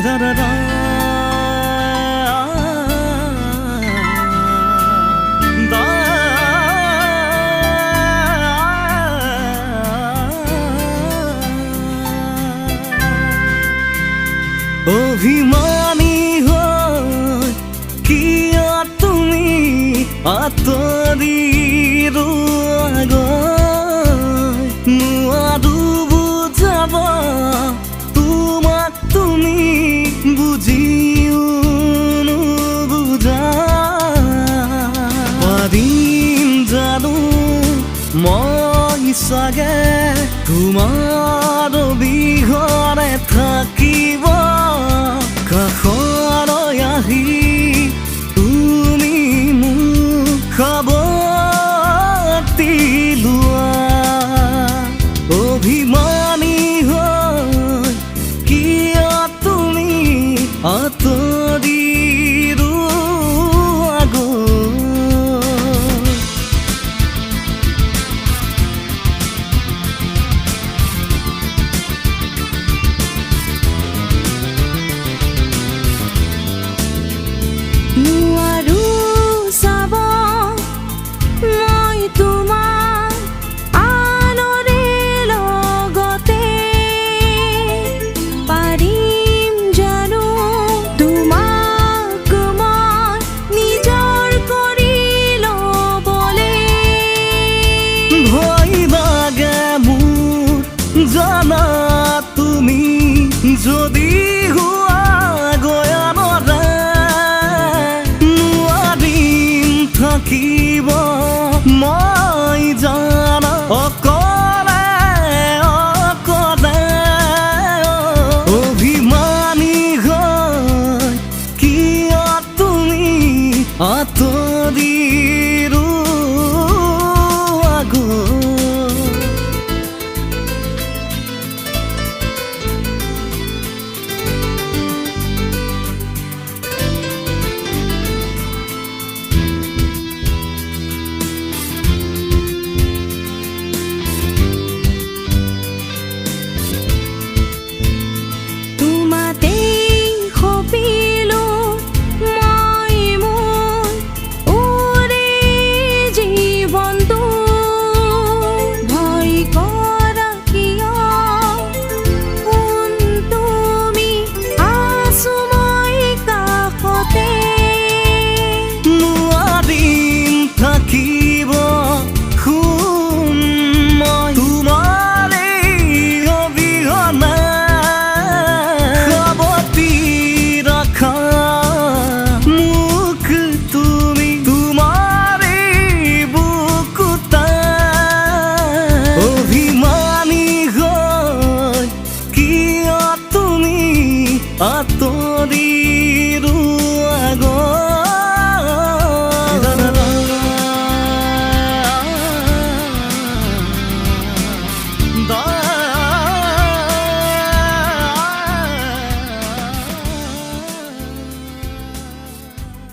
da da da অভিমানী হৈ কিয় তুমি আঁতৰি ৰোৱাগৈ নোৱাৰো বুজাব তোমাক তুমি বুজিও নুবুজা পাৰিম জানো মই চাগে তোমাৰ অবিহনে থাকিব কাষলৈ আহি তুমি মোক খবৰটি লোৱা অভিমানী হৈ কিয় তুমি আঁতৰি নোৱাৰো চাব মই তোমাক আনৰে লগতে পাৰিম জানো তোমাক মই নিজৰ কৰি ল'বলে ভয় লাগে মোৰ জানা তুমি যদি হোৱা গয়ানৰে থাকিব মই জানা অকলে অকলে অভিমানী হৈ কিয় তুমি আঁতৰি